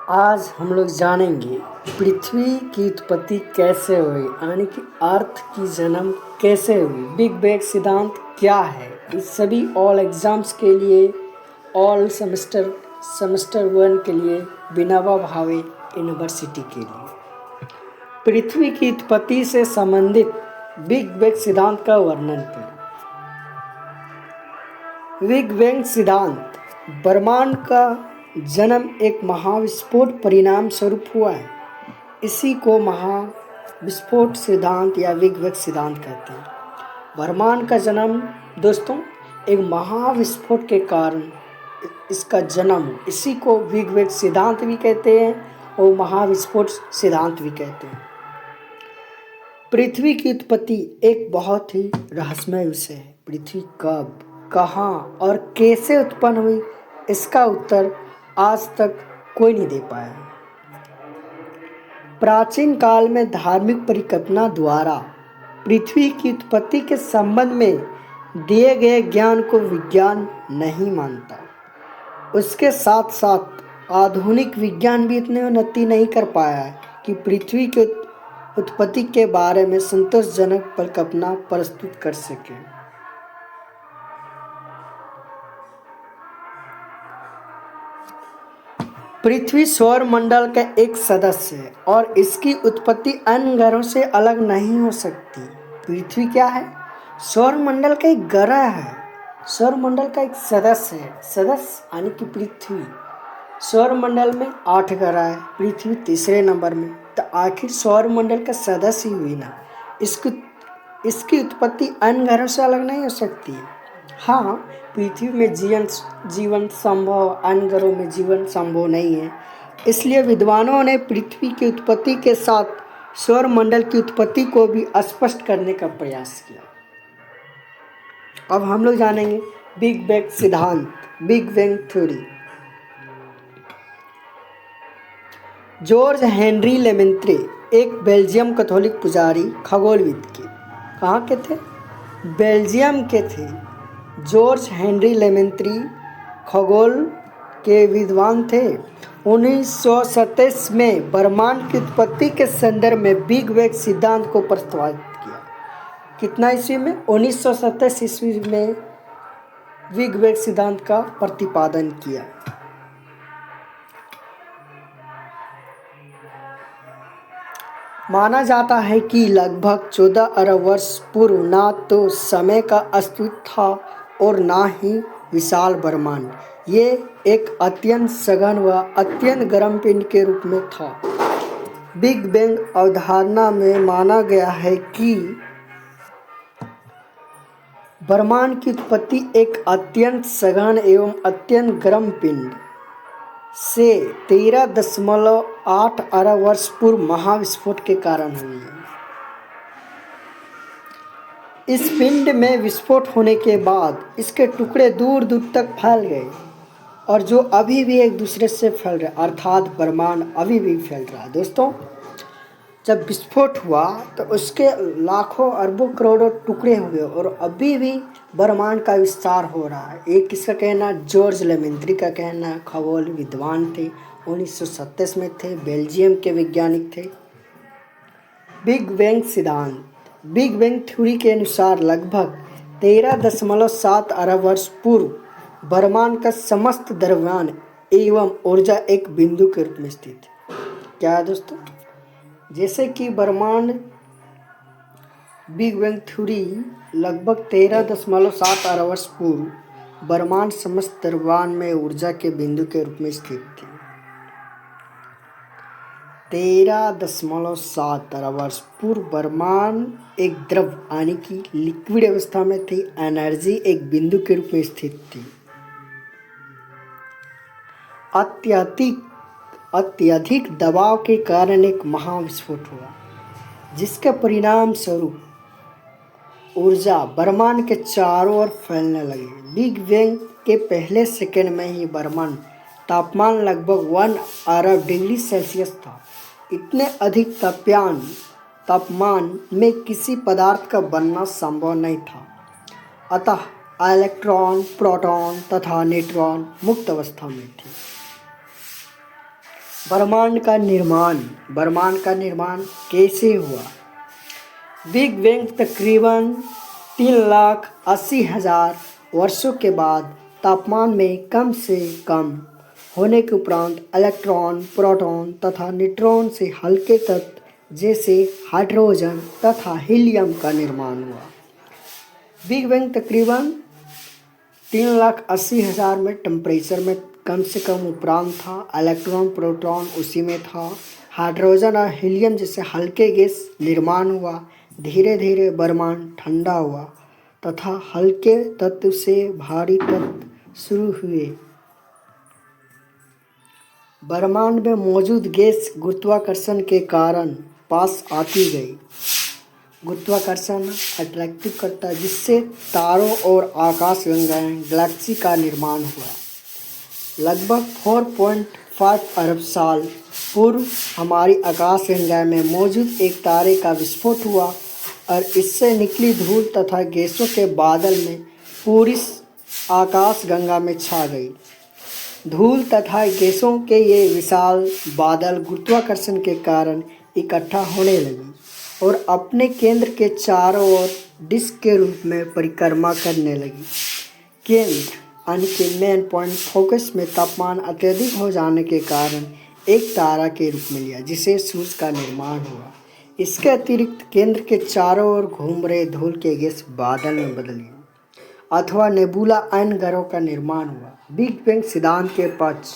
आज हम लोग जानेंगे पृथ्वी की उत्पत्ति कैसे हुई, यानी कि अर्थ की जन्म कैसे हुई, बिग बैंग सिद्धांत क्या है। इस सभी ऑल एग्जाम्स के लिए, ऑल सेमेस्टर 1 के लिए, विनोबा भावे यूनिवर्सिटी के लिए पृथ्वी की उत्पत्ति से संबंधित बिग बैंग सिद्धांत का वर्णन करें। बिग बैंग सिद्धांत ब्रह्मांड का जन्म एक महाविस्फोट परिणाम स्वरूप हुआ है। इसी को महाविस्फोट सिद्धांत या बिग बैंग सिद्धांत कहते हैं। ब्रह्मांड का जन्म दोस्तों एक महाविस्फोट के कारण इसका जन्म, इसी को बिग बैंग सिद्धांत भी कहते हैं और महाविस्फोट सिद्धांत भी कहते हैं। पृथ्वी की उत्पत्ति एक बहुत ही रहस्यमय विषय है। पृथ्वी कब, कहाँ और कैसे उत्पन्न हुई, इसका उत्तर आज तक कोई नहीं दे पाया। प्राचीन काल में धार्मिक परिकल्पना द्वारा पृथ्वी की उत्पत्ति के संबंध में दिए गए ज्ञान को विज्ञान नहीं मानता। उसके साथ साथ आधुनिक विज्ञान भी इतनी उन्नति नहीं कर पाया है कि पृथ्वी के उत्पत्ति के बारे में संतोषजनक परिकल्पना प्रस्तुत कर सके। पृथ्वी सौर मंडल का एक सदस्य है और इसकी उत्पत्ति अन्य ग्रहों से अलग नहीं हो सकती। पृथ्वी क्या है? सौर मंडल का एक ग्रह है, सौर मंडल का एक सदस्य है। सदस्य यानी कि पृथ्वी। सौर मंडल में 8 ग्रह है, पृथ्वी तीसरे नंबर में, तो आखिर सौर मंडल का सदस्य ही हुई ना। इसकी उत्पत्ति अन्य ग्रहों से अलग नहीं हो सकती है। हाँ, पृथ्वी में जीवन संभव, अन्य ग्रहों में जीवन संभव नहीं है। इसलिए विद्वानों ने पृथ्वी की उत्पत्ति के साथ सौर मंडल की उत्पत्ति को भी स्पष्ट करने का प्रयास किया। अब हम लोग जानेंगे बिग बैंग सिद्धांत, big bang theory. George Henri Lemaitre एक बेल्जियम कैथोलिक पुजारी खगोलविद के, कहाँ के थे? बेल्जियम के थे। जॉर्ज हेनरी लेमेंत्री खगोल के विद्वान थे। 1927 में ब्रह्मांड की उत्पत्ति के संदर्भ में बिग बैंग सिद्धांत को प्रस्तावित किया। कितना ईस्वी में? 1927 ईस्वी में बिग बैंग सिद्धांत का प्रतिपादन किया। माना जाता है कि लगभग 14 अरब वर्ष पूर्व ना तो समय का अस्तित्व था और ना ही विशाल ब्रह्मांड। ये एक अत्यंत सघन व अत्यंत गर्म पिंड के रूप में था। बिग बैंग अवधारणा में माना गया है कि ब्रह्मांड की उत्पत्ति एक अत्यंत सघन एवं अत्यंत गर्म पिंड से 13.8 अरब वर्ष पूर्व महाविस्फोट के कारण हुई है। इस पिंड में विस्फोट होने के बाद इसके टुकड़े दूर दूर तक फैल गए और जो अभी भी एक दूसरे से फैल रहे, अर्थात ब्रह्मांड अभी भी फैल रहा है। दोस्तों, जब विस्फोट हुआ तो उसके लाखों अरबों करोड़ों टुकड़े हो गए और अभी भी ब्रह्मांड का विस्तार हो रहा है। एक किसका कहना? जॉर्ज लेमेंत्री का कहना। खगोल विद्वान थे, 1927 में थे, बेल्जियम के वैज्ञानिक थे। बिग बैंग सिद्धांत, बिग बैंग थ्योरी के अनुसार लगभग 13.7 अरब वर्ष पूर्व ब्रह्मांड का समस्त द्रव्यमान एवं ऊर्जा एक बिंदु के रूप में स्थित है। क्या है दोस्तों? जैसे कि ब्रह्मांड, बिग बैंग थ्योरी लगभग 13.7 अरब वर्ष पूर्व ब्रह्मांड समस्त द्रव्यमान में ऊर्जा के बिंदु के रूप में स्थित थी। 13.7 अरब वर्ष पूर्व ब्रह्मांड एक द्रव यानी कि लिक्विड अवस्था में थी। एनर्जी एक बिंदु के रूप में स्थित थी। अत्यधिक दबाव के कारण एक महाविस्फोट हुआ, जिसके परिणाम स्वरूप ऊर्जा ब्रह्मांड के चारों ओर फैलने लगी। बिग बैंग के पहले सेकंड में ही ब्रह्मांड तापमान लगभग 1 अरब डिग्री सेल्सियस था। इतने अधिक तापमान में किसी पदार्थ का बनना संभव नहीं था। अतः इलेक्ट्रॉन, प्रोटॉन तथा न्यूट्रॉन मुक्त अवस्था में थे। ब्रह्मांड का निर्माण कैसे हुआ? बिग बैंग तकरीबन 3,80,000 वर्षों के बाद तापमान में कम से कम होने के उपरांत इलेक्ट्रॉन, प्रोटॉन तथा न्यूट्रॉन से हल्के तत्व जैसे हाइड्रोजन तथा हीलियम का निर्माण हुआ। बिग बैंग तकरीबन 3,80,000 में टेम्परेचर में कम से कम उपरांत था। इलेक्ट्रॉन, प्रोटॉन उसी में था। हाइड्रोजन और हीलियम जैसे हल्के गैस निर्माण हुआ। धीरे धीरे ब्रह्मांड ठंडा हुआ तथा हल्के तत्व से भारी तत्व शुरू हुए। ब्रह्मांड में मौजूद गैस गुरुत्वाकर्षण के कारण पास आती गई। गुरुत्वाकर्षण अट्रैक्टिव करता है, जिससे तारों और आकाशगंगाएं गैलेक्सी का निर्माण हुआ। लगभग 4.5 अरब साल पूर्व हमारी आकाशगंगा में मौजूद एक तारे का विस्फोट हुआ और इससे निकली धूल तथा गैसों के बादल में पूरी आकाशगंगा में छा गई। धूल तथा गैसों के ये विशाल बादल गुरुत्वाकर्षण के कारण इकट्ठा होने लगी और अपने केंद्र के चारों ओर डिस्क के रूप में परिक्रमा करने लगी। केंद्र यानी कि मेन पॉइंट फोकस में तापमान अत्यधिक हो जाने के कारण एक तारा के रूप में लिया, जिसे सूर्य का निर्माण हुआ। इसके अतिरिक्त केंद्र के चारों ओर घूम रहे धूल के गैस बादल में बदली अथवा नेबुला अन्य ग्रहों का निर्माण हुआ। बिग बैंग सिद्धांत के पक्ष।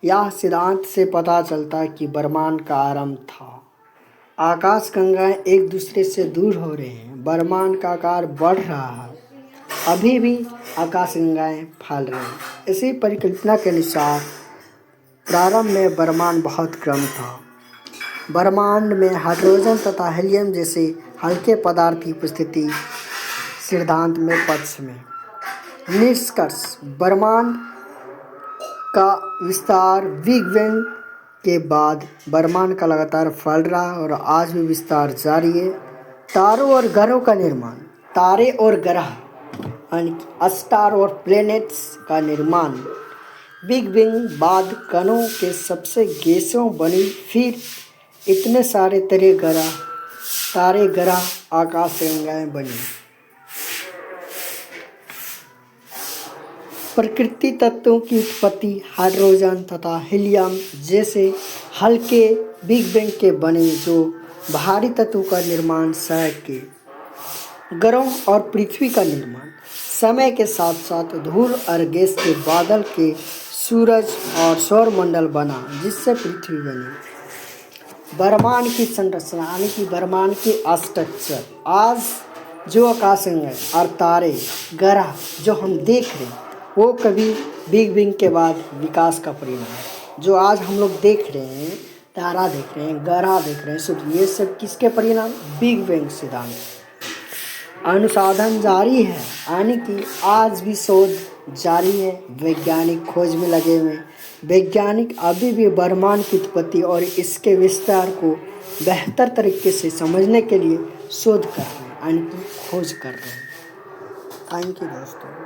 यह सिद्धांत से पता चलता है कि ब्रह्मांड का आरंभ था। आकाशगंगाएं एक दूसरे से दूर हो रहे हैं। ब्रह्मांड का आकार बढ़ रहा है। अभी भी आकाशगंगाएं फैल रही हैं। इसी परिकल्पना के अनुसार प्रारंभ में ब्रह्मांड बहुत कम था। ब्रह्मांड में हाइड्रोजन तथा हीलियम जैसे हल्के पदार्थ की उपस्थिति सिद्धांत में पक्ष में। निष्कर्ष: ब्रह्मांड का विस्तार बिग बैंग के बाद ब्रह्मांड का लगातार फैल रहा है और आज भी विस्तार जारी है। तारों और ग्रहों का निर्माण। तारे और ग्रह यानी स्टार और प्लैनेट्स का निर्माण बिग बैंग बाद कणों के सबसे गैसों बनी। फिर इतने सारे तारे ग्रह आकाशगंगाएं बनी। प्रकृति तत्वों की उत्पत्ति हाइड्रोजन तथा हीलियम जैसे हल्के बिग बैंग के बने, जो भारी तत्वों का निर्माण शहर के ग्रहों और पृथ्वी का निर्माण समय के साथ साथ धूल और गैस के बादल के सूरज और सौरमंडल बना, जिससे पृथ्वी बनी। ब्रह्मांड की संरचना यानी कि ब्रह्मांड की स्ट्रक्चर। आज जो आकाशगंगाएं और तारे ग्रह जो हम देख रहे हैं वो कभी बिग बैंग के बाद विकास का परिणाम है। जो आज हम लोग देख रहे हैं, तारा देख रहे हैं, ग्रह देख रहे हैं, सब ये सब किसके परिणाम? बिग बैंग सिद्धांत। अनुसंधान जारी है यानी कि आज भी शोध जारी है। वैज्ञानिक खोज में लगे हुए हैं। वैज्ञानिक अभी भी ब्रह्मांड की उत्पत्ति और इसके विस्तार को बेहतर तरीके से समझने के लिए शोध कर रहे हैं यानी कि खोज कर रहे हैं। थैंक यू दोस्तों।